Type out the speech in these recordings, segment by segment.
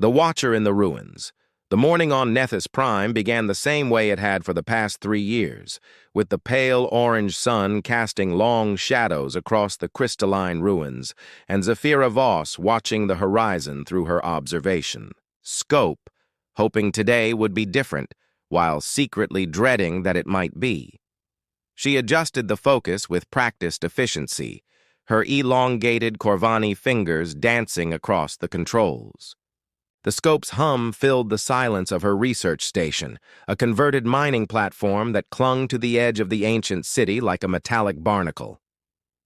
The Watcher in the Ruins. The morning on Nethys Prime began the same way it had for the past 3 years, with the pale orange sun casting long shadows across the crystalline ruins, and Zafira Voss watching the horizon through her observation scope, hoping today would be different, while secretly dreading that it might be. She adjusted the focus with practiced efficiency, her elongated Corvani fingers dancing across the controls. The scope's hum filled the silence of her research station, a converted mining platform that clung to the edge of the ancient city like a metallic barnacle.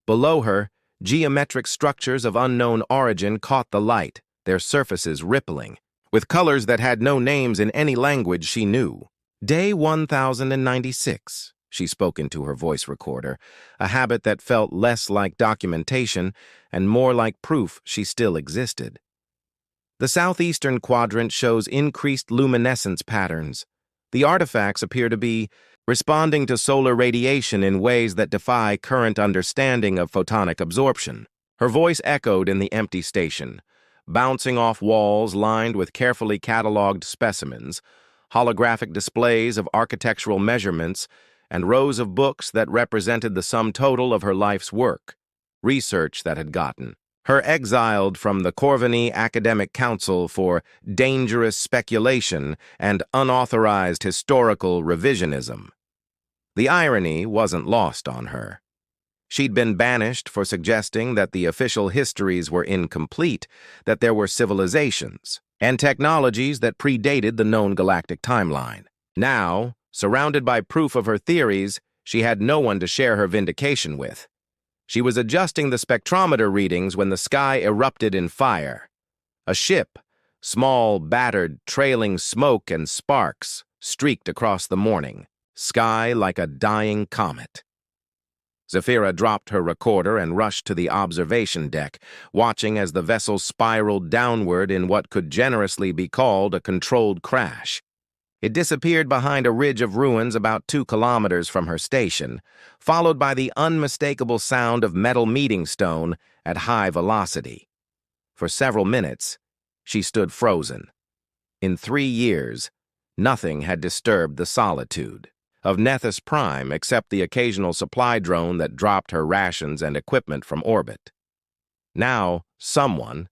Below her, geometric structures of unknown origin caught the light, their surfaces rippling, with colors that had no names in any language she knew. Day 1096, she spoke into her voice recorder, a habit that felt less like documentation and more like proof she still existed. The southeastern quadrant shows increased luminescence patterns. The artifacts appear to be responding to solar radiation in ways that defy current understanding of photonic absorption. Her voice echoed in the empty station, bouncing off walls lined with carefully cataloged specimens, holographic displays of architectural measurements, and rows of books that represented the sum total of her life's work, research that had gotten her exiled from the Corvini Academic Council for dangerous speculation and unauthorized historical revisionism. The irony wasn't lost on her. She'd been banished for suggesting that the official histories were incomplete, that there were civilizations and technologies that predated the known galactic timeline. Now, surrounded by proof of her theories, she had no one to share her vindication with. She was adjusting the spectrometer readings when the sky erupted in fire. A ship, small, battered, trailing smoke and sparks, streaked across the morning, sky like a dying comet. Zafira dropped her recorder and rushed to the observation deck, watching as the vessel spiraled downward in what could generously be called a controlled crash. It disappeared behind a ridge of ruins about 2 kilometers from her station, followed by the unmistakable sound of metal meeting stone at high velocity. For several minutes, she stood frozen. In 3 years, nothing had disturbed the solitude of Nethys Prime except the occasional supply drone that dropped her rations and equipment from orbit. Now, someone,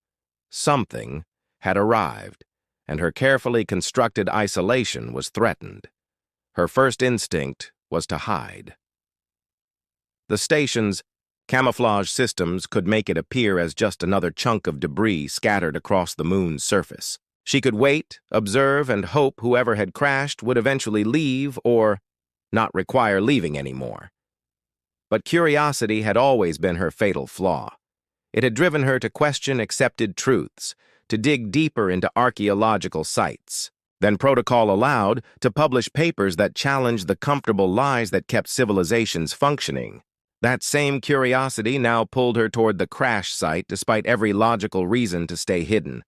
something, had arrived, and her carefully constructed isolation was threatened. Her first instinct was to hide. The station's camouflage systems could make it appear as just another chunk of debris scattered across the moon's surface. She could wait, observe, and hope whoever had crashed would eventually leave or not require leaving anymore. But curiosity had always been her fatal flaw. It had driven her to question accepted truths, to dig deeper into archaeological sites. Then protocol allowed, to publish papers that challenged the comfortable lies that kept civilizations functioning. That same curiosity now pulled her toward the crash site despite every logical reason to stay hidden.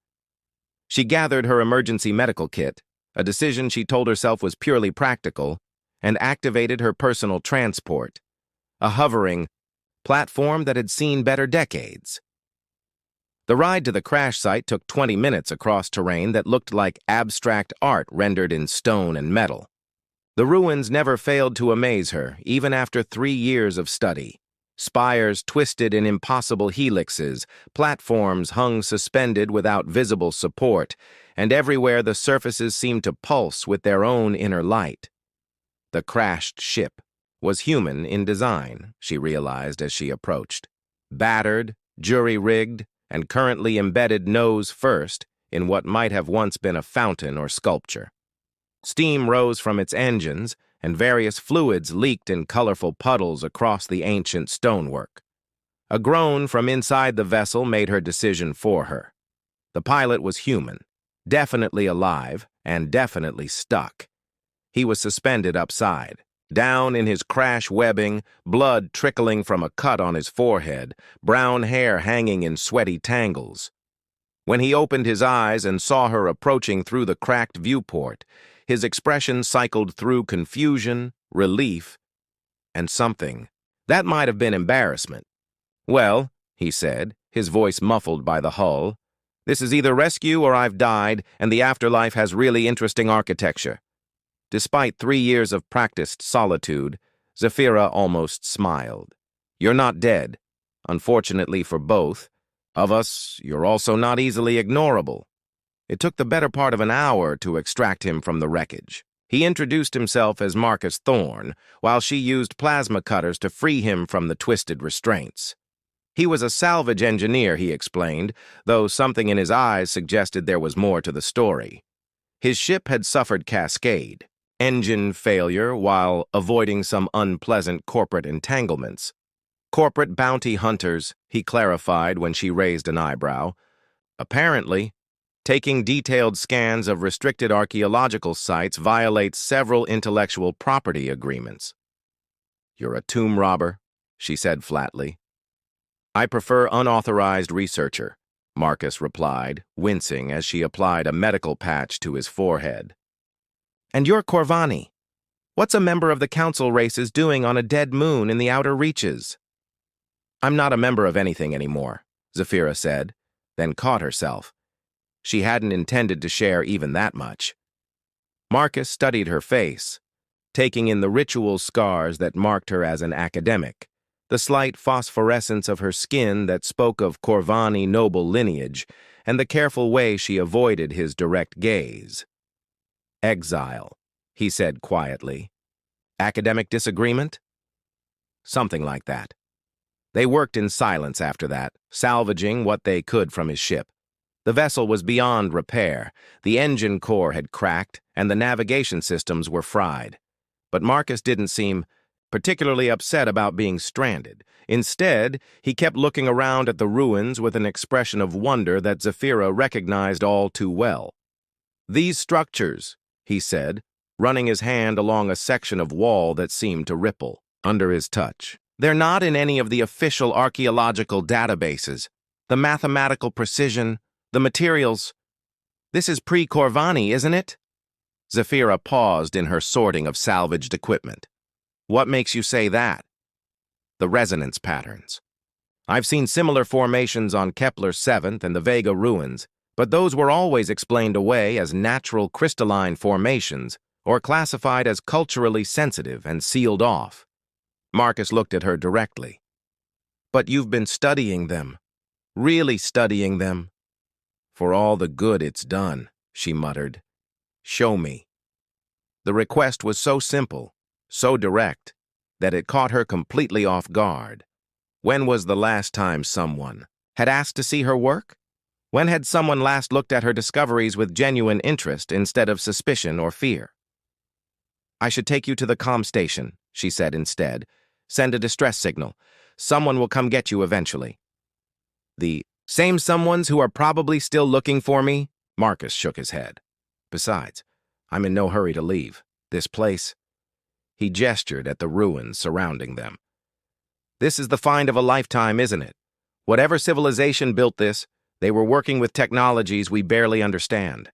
She gathered her emergency medical kit, a decision she told herself was purely practical, and activated her personal transport, a hovering platform that had seen better decades. The ride to the crash site took 20 minutes across terrain that looked like abstract art rendered in stone and metal. The ruins never failed to amaze her, even after 3 years of study. Spires twisted in impossible helixes, platforms hung suspended without visible support, and everywhere the surfaces seemed to pulse with their own inner light. The crashed ship was human in design, she realized as she approached. Battered, jury-rigged, and currently embedded nose first in what might have once been a fountain or sculpture. Steam rose from its engines, and various fluids leaked in colorful puddles across the ancient stonework. A groan from inside the vessel made her decision for her. The pilot was human, definitely alive, and definitely stuck. He was suspended upside. Down in his crash webbing, blood trickling from a cut on his forehead, brown hair hanging in sweaty tangles. When he opened his eyes and saw her approaching through the cracked viewport, his expression cycled through confusion, relief, and something. That might have been embarrassment. "Well," he said, his voice muffled by the hull, This is either rescue or I've died, and the afterlife has really interesting architecture. Despite 3 years of practiced solitude, Zafira almost smiled. You're not dead. Unfortunately for both of us, you're also not easily ignorable. It took the better part of an hour to extract him from the wreckage. He introduced himself as Marcus Thorne, while she used plasma cutters to free him from the twisted restraints. He was a salvage engineer, he explained, though something in his eyes suggested there was more to the story. His ship had suffered cascade, engine failure while avoiding some unpleasant corporate entanglements. Corporate bounty hunters, he clarified when she raised an eyebrow. Apparently, taking detailed scans of restricted archaeological sites violates several intellectual property agreements. You're a tomb robber, she said flatly. I prefer unauthorized researcher, Marcus replied, wincing as she applied a medical patch to his forehead. And you're Corvani. What's a member of the council races doing on a dead moon in the outer reaches? I'm not a member of anything anymore, Zafira said, then caught herself. She hadn't intended to share even that much. Marcus studied her face, taking in the ritual scars that marked her as an academic, the slight phosphorescence of her skin that spoke of Corvani noble lineage, and the careful way she avoided his direct gaze. Exile, he said quietly. Academic disagreement? Something like that. They worked in silence after that, salvaging what they could from his ship. The vessel was beyond repair, the engine core had cracked, and the navigation systems were fried. But Marcus didn't seem particularly upset about being stranded. Instead, he kept looking around at the ruins with an expression of wonder that Zafira recognized all too well. These structures, he said, running his hand along a section of wall that seemed to ripple under his touch. They're not in any of the official archaeological databases. The mathematical precision, the materials. This is pre-Corvani, isn't it? Zafira paused in her sorting of salvaged equipment. What makes you say that? The resonance patterns. I've seen similar formations on Kepler's 7th and the Vega ruins, but those were always explained away as natural crystalline formations or classified as culturally sensitive and sealed off. Marcus looked at her directly. But you've been studying them. Really studying them. For all the good it's done, she muttered. Show me. The request was so simple, so direct, that it caught her completely off guard. When was the last time someone had asked to see her work? When had someone last looked at her discoveries with genuine interest instead of suspicion or fear? I should take you to the comm station, she said instead. Send a distress signal. Someone will come get you eventually. The same someones who are probably still looking for me? Marcus shook his head. Besides, I'm in no hurry to leave. This place. He gestured at the ruins surrounding them. This is the find of a lifetime, isn't it? Whatever civilization built this, they were working with technologies we barely understand.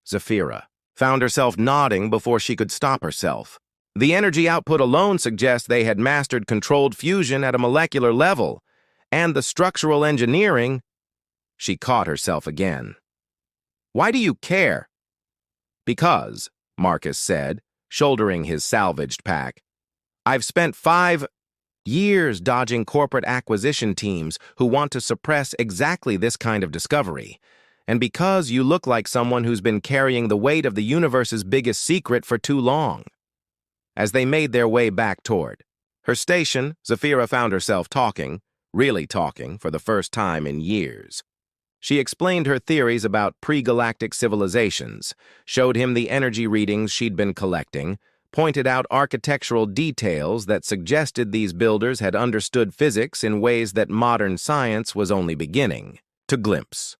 Zafira found herself nodding before she could stop herself. The energy output alone suggests they had mastered controlled fusion at a molecular level, and the structural engineering. She caught herself again. Why do you care? Because, Marcus said, shouldering his salvaged pack, I've spent 5 years dodging corporate acquisition teams who want to suppress exactly this kind of discovery. And because you look like someone who's been carrying the weight of the universe's biggest secret for too long. As they made their way back toward her station, Zafira found herself talking, really talking, for the first time in years. She explained her theories about pre-galactic civilizations, showed him the energy readings she'd been collecting, pointed out architectural details that suggested these builders had understood physics in ways that modern science was only beginning to glimpse.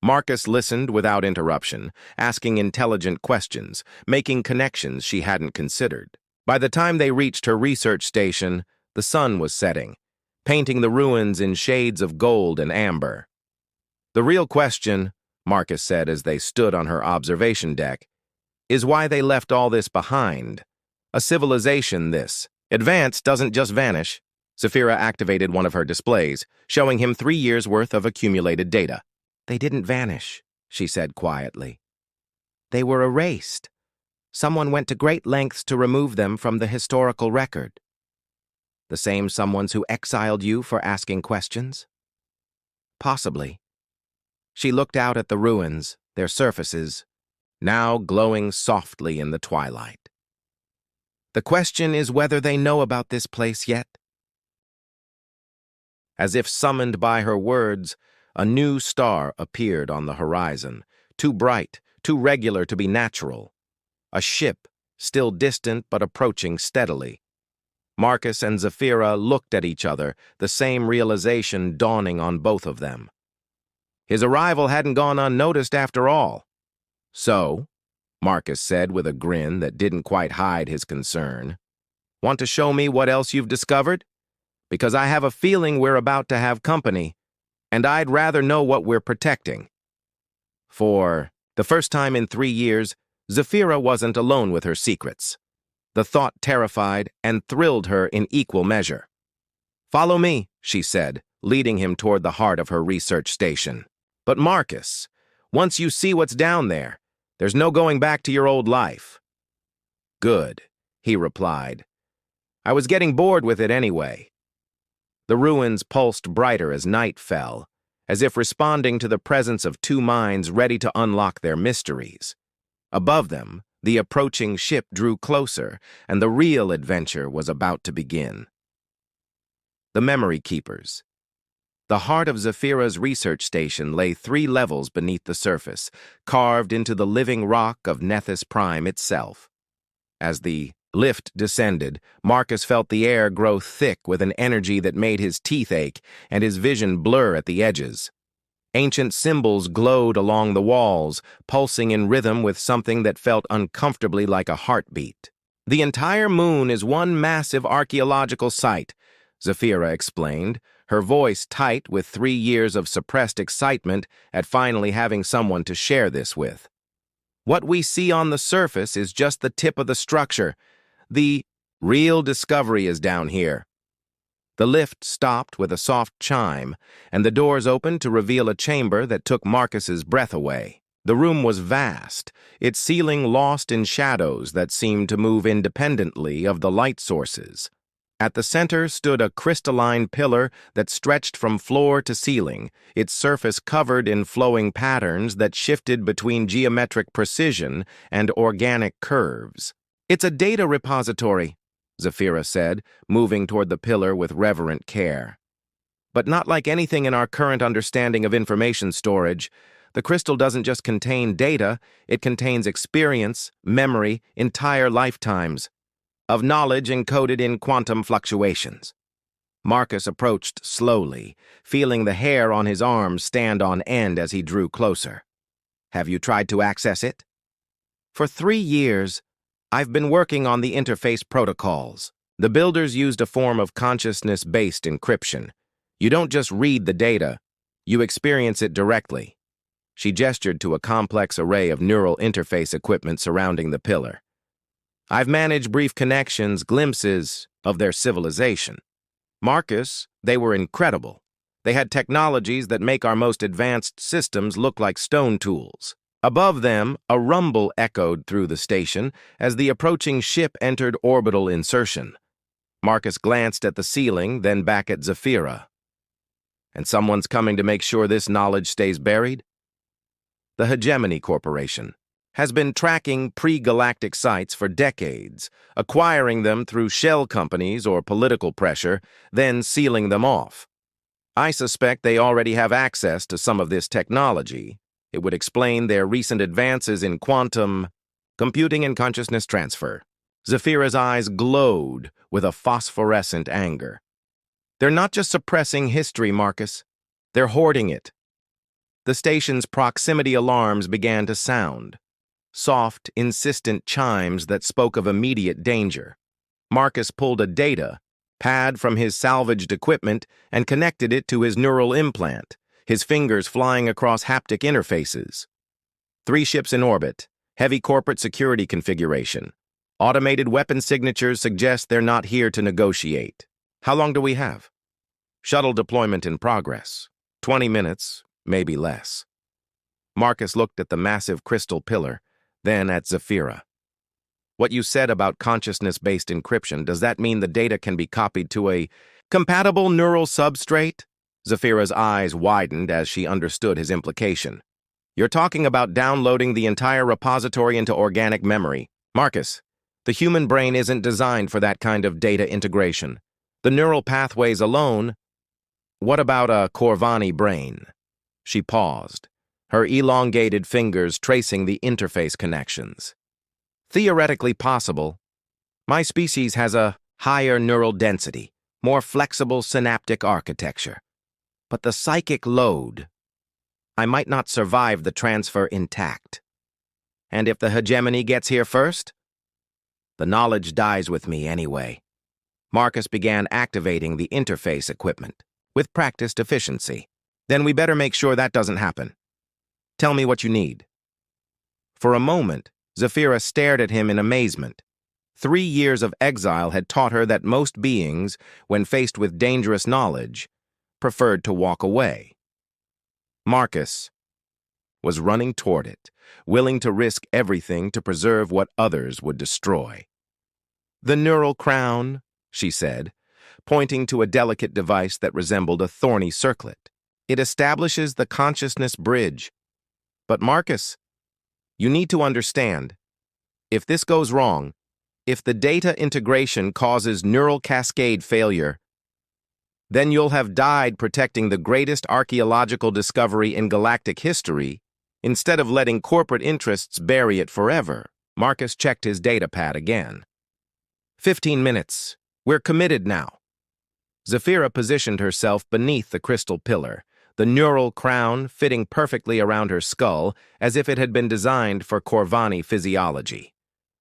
Marcus listened without interruption, asking intelligent questions, making connections she hadn't considered. By the time they reached her research station, the sun was setting, painting the ruins in shades of gold and amber. The real question, Marcus said as they stood on her observation deck, is why they left all this behind. A civilization this advanced doesn't just vanish. Zafira activated one of her displays, showing him 3 years' worth of accumulated data. They didn't vanish, she said quietly. They were erased. Someone went to great lengths to remove them from the historical record. The same someones who exiled you for asking questions? Possibly. She looked out at the ruins, their surfaces, now glowing softly in the twilight. The question is whether they know about this place yet. As if summoned by her words, a new star appeared on the horizon, too bright, too regular to be natural. A ship, still distant but approaching steadily. Marcus and Zafira looked at each other, the same realization dawning on both of them. His arrival hadn't gone unnoticed after all. So, Marcus said with a grin that didn't quite hide his concern, "Want to show me what else you've discovered? Because I have a feeling we're about to have company, and I'd rather know what we're protecting." For the first time in 3 years, Zafira wasn't alone with her secrets. The thought terrified and thrilled her in equal measure. "Follow me," she said, leading him toward the heart of her research station. "But Marcus, once you see what's down there, there's no going back to your old life." "Good," he replied. "I was getting bored with it anyway." The ruins pulsed brighter as night fell, as if responding to the presence of two minds ready to unlock their mysteries. Above them, the approaching ship drew closer, and the real adventure was about to begin. The Memory Keepers. The heart of Zafira's research station lay 3 levels beneath the surface, carved into the living rock of Nethys Prime itself. As the lift descended, Marcus felt the air grow thick with an energy that made his teeth ache and his vision blur at the edges. Ancient symbols glowed along the walls, pulsing in rhythm with something that felt uncomfortably like a heartbeat. "The entire moon is one massive archaeological site," Zafira explained, her voice tight with 3 years of suppressed excitement at finally having someone to share this with. "What we see on the surface is just the tip of the structure. The real discovery is down here." The lift stopped with a soft chime, and the doors opened to reveal a chamber that took Marcus's breath away. The room was vast, its ceiling lost in shadows that seemed to move independently of the light sources. At the center stood a crystalline pillar that stretched from floor to ceiling, its surface covered in flowing patterns that shifted between geometric precision and organic curves. "It's a data repository," Zafira said, moving toward the pillar with reverent care. "But not like anything in our current understanding of information storage. The crystal doesn't just contain data, it contains experience, memory, entire lifetimes of knowledge encoded in quantum fluctuations." Marcus approached slowly, feeling the hair on his arms stand on end as he drew closer. "Have you tried to access it?" "For 3 years, I've been working on the interface protocols. The builders used a form of consciousness-based encryption. You don't just read the data, you experience it directly." She gestured to a complex array of neural interface equipment surrounding the pillar. "I've managed brief connections, glimpses of their civilization. Marcus, they were incredible. They had technologies that make our most advanced systems look like stone tools." Above them, a rumble echoed through the station as the approaching ship entered orbital insertion. Marcus glanced at the ceiling, then back at Zafira. "And someone's coming to make sure this knowledge stays buried?" The Hegemony Corporation has been tracking pre-galactic sites for decades, acquiring them through shell companies or political pressure, then sealing them off. I suspect they already have access to some of this technology. It would explain their recent advances in quantum computing and consciousness transfer. Zafira's eyes glowed with a phosphorescent anger. "They're not just suppressing history, Marcus. They're hoarding it." The station's proximity alarms began to sound. Soft, insistent chimes that spoke of immediate danger. Marcus pulled a data pad from his salvaged equipment and connected it to his neural implant, his fingers flying across haptic interfaces. 3 ships in orbit, heavy corporate security configuration. Automated weapon signatures suggest they're not here to negotiate. How long do we have? Shuttle deployment in progress. 20 minutes, maybe less. Marcus looked at the massive crystal pillar, then at Zafira. What you said about consciousness-based encryption, does that mean the data can be copied to a compatible neural substrate? Zafira's eyes widened as she understood his implication. You're talking about downloading the entire repository into organic memory. Marcus, the human brain isn't designed for that kind of data integration. The neural pathways alone. What about a Corvani brain? She paused, her elongated fingers tracing the interface connections. Theoretically possible. My species has a higher neural density, more flexible synaptic architecture. But the psychic load, I might not survive the transfer intact. And if the hegemony gets here first? The knowledge dies with me anyway. Marcus began activating the interface equipment, with practiced efficiency. Then we better make sure that doesn't happen. Tell me what you need. For a moment, Zafira stared at him in amazement. 3 years of exile had taught her that most beings, when faced with dangerous knowledge, preferred to walk away. Marcus was running toward it, willing to risk everything to preserve what others would destroy. The neural crown, she said, pointing to a delicate device that resembled a thorny circlet. It establishes the consciousness bridge. But Marcus, you need to understand, if this goes wrong, if the data integration causes neural cascade failure, then you'll have died protecting the greatest archaeological discovery in galactic history, instead of letting corporate interests bury it forever. Marcus checked his datapad again. 15 minutes. We're committed now. Zafira positioned herself beneath the crystal pillar, the neural crown fitting perfectly around her skull as if it had been designed for Corvani physiology.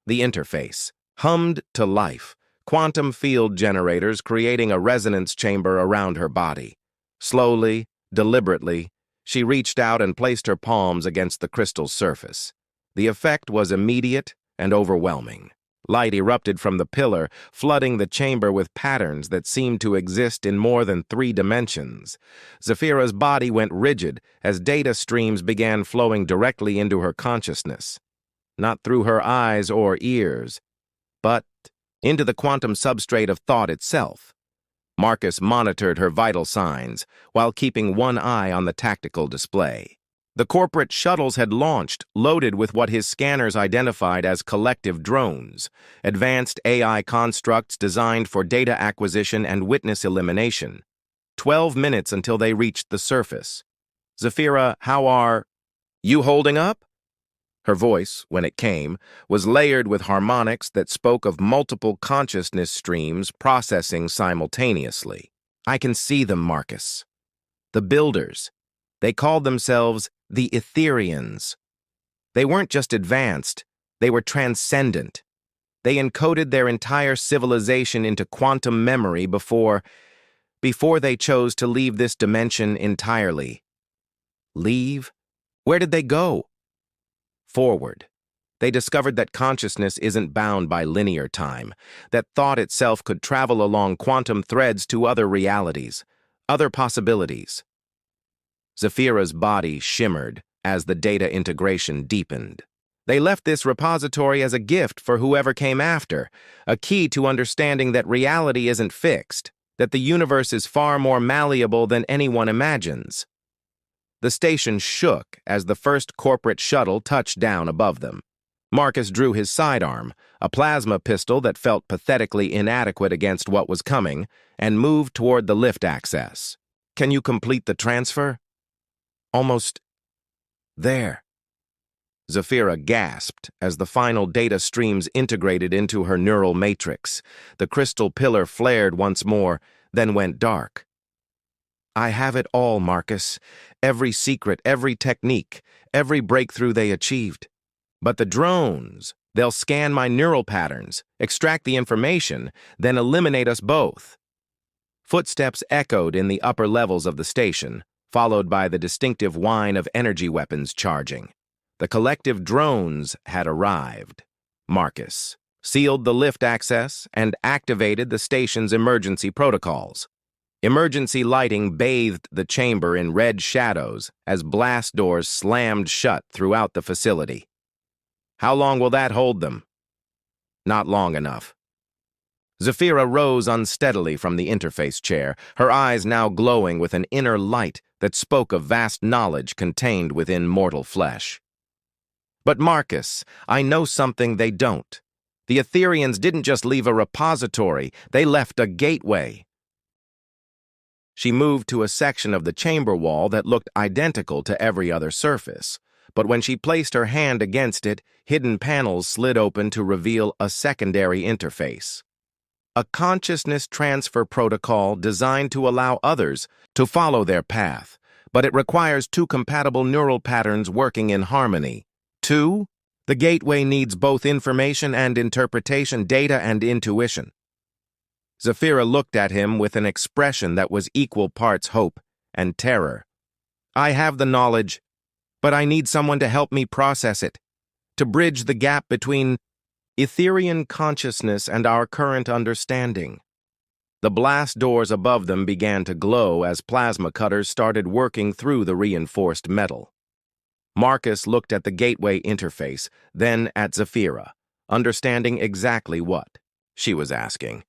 The interface hummed to life, quantum field generators creating a resonance chamber around her body. Slowly, deliberately, she reached out and placed her palms against the crystal's surface. The effect was immediate and overwhelming. Light erupted from the pillar, flooding the chamber with patterns that seemed to exist in more than 3 dimensions. Zafira's body went rigid as data streams began flowing directly into her consciousness. Not through her eyes or ears, but into the quantum substrate of thought itself. Marcus monitored her vital signs while keeping one eye on the tactical display. The corporate shuttles had launched, loaded with what his scanners identified as collective drones, advanced AI constructs designed for data acquisition and witness elimination. 12 minutes until they reached the surface. Zafira, how are you holding up? Her voice, when it came, was layered with harmonics that spoke of multiple consciousness streams processing simultaneously. I can see them, Marcus. The builders. They called themselves the Etherians. They weren't just advanced, they were transcendent. They encoded their entire civilization into quantum memory before they chose to leave this dimension entirely. Leave? Where did they go? Forward. They discovered that consciousness isn't bound by linear time, that thought itself could travel along quantum threads to other realities, other possibilities. Zafira's body shimmered as the data integration deepened. They left this repository as a gift for whoever came after, a key to understanding that reality isn't fixed, that the universe is far more malleable than anyone imagines. The station shook as the first corporate shuttle touched down above them. Marcus drew his sidearm, a plasma pistol that felt pathetically inadequate against what was coming, and moved toward the lift access. Can you complete the transfer? Almost there. Zafira gasped as the final data streams integrated into her neural matrix. The crystal pillar flared once more, then went dark. I have it all, Marcus. Every secret, every technique, every breakthrough they achieved. But the drones, they'll scan my neural patterns, extract the information, then eliminate us both. Footsteps echoed in the upper levels of the station, followed by the distinctive whine of energy weapons charging. The collective drones had arrived. Marcus sealed the lift access and activated the station's emergency protocols. Emergency lighting bathed the chamber in red shadows as blast doors slammed shut throughout the facility. How long will that hold them? Not long enough. Zafira rose unsteadily from the interface chair, her eyes now glowing with an inner light that spoke of vast knowledge contained within mortal flesh. But Marcus, I know something they don't. The Etherians didn't just leave a repository, they left a gateway. She moved to a section of the chamber wall that looked identical to every other surface, but when she placed her hand against it, hidden panels slid open to reveal a secondary interface. A consciousness transfer protocol designed to allow others to follow their path, but it requires two compatible neural patterns working in harmony. Two, the gateway needs both information and interpretation, data and intuition. Zafira looked at him with an expression that was equal parts hope and terror. I have the knowledge, but I need someone to help me process it, to bridge the gap between Etherian consciousness and our current understanding. The blast doors above them began to glow as plasma cutters started working through the reinforced metal. Marcus looked at the gateway interface, then at Zafira, understanding exactly what she was asking.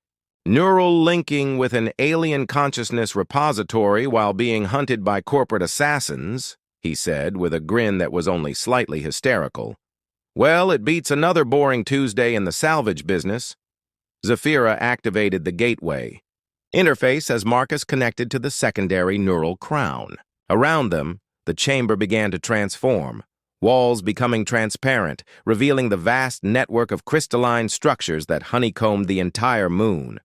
Neural linking with an alien consciousness repository while being hunted by corporate assassins, he said with a grin that was only slightly hysterical. Well, it beats another boring Tuesday in the salvage business. Zafira activated the gateway interface as Marcus connected to the secondary neural crown. Around them, the chamber began to transform, walls becoming transparent, revealing the vast network of crystalline structures that honeycombed the entire moon.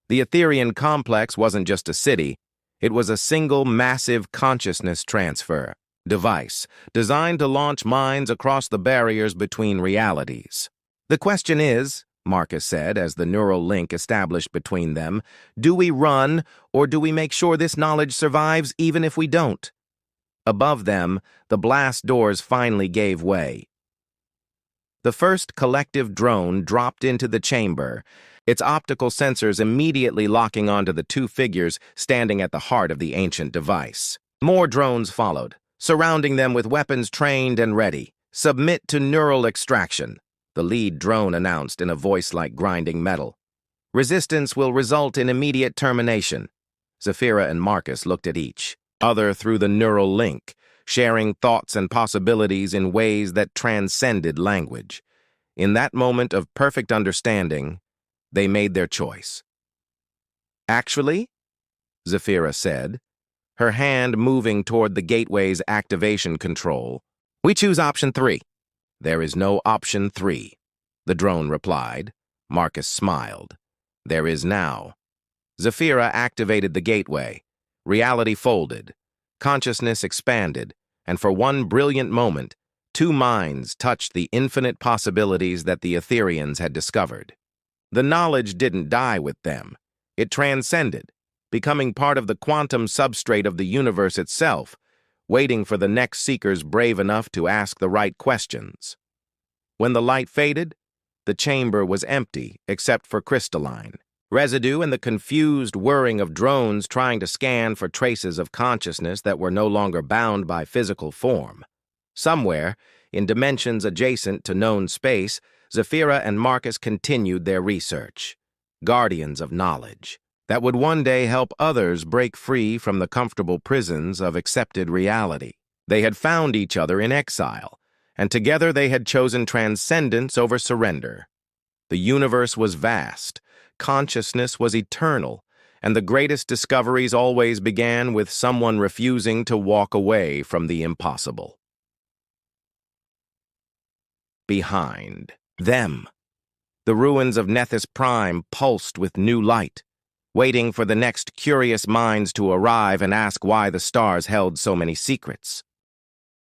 The Etherian complex wasn't just a city, it was a single massive consciousness transfer device designed to launch minds across the barriers between realities. The question is, Marcus said as the neural link established between them, do we run or do we make sure this knowledge survives even if we don't? Above them, the blast doors finally gave way. The first collective drone dropped into the chamber, its optical sensors immediately locking onto the two figures standing at the heart of the ancient device. More drones followed, surrounding them with weapons trained and ready. Submit to neural extraction, the lead drone announced in a voice like grinding metal. Resistance will result in immediate termination. Zafira and Marcus looked at each other through the neural link, sharing thoughts and possibilities in ways that transcended language. In that moment of perfect understanding, they made their choice. Actually, Zafira said, her hand moving toward the gateway's activation control, we choose option 3. There is no option 3, the drone replied. Marcus smiled. There is now. Zafira activated the gateway. Reality folded. Consciousness expanded, and for one brilliant moment, two minds touched the infinite possibilities that the Etherians had discovered. The knowledge didn't die with them. It transcended, becoming part of the quantum substrate of the universe itself, waiting for the next seekers brave enough to ask the right questions. When the light faded, the chamber was empty except for crystalline residue and the confused whirring of drones trying to scan for traces of consciousness that were no longer bound by physical form. Somewhere, in dimensions adjacent to known space, Zafira and Marcus continued their research, guardians of knowledge, that would one day help others break free from the comfortable prisons of accepted reality. They had found each other in exile, and together they had chosen transcendence over surrender. The universe was vast, consciousness was eternal, and the greatest discoveries always began with someone refusing to walk away from the impossible. Behind them, the ruins of Nethys Prime pulsed with new light, waiting for the next curious minds to arrive and ask why the stars held so many secrets.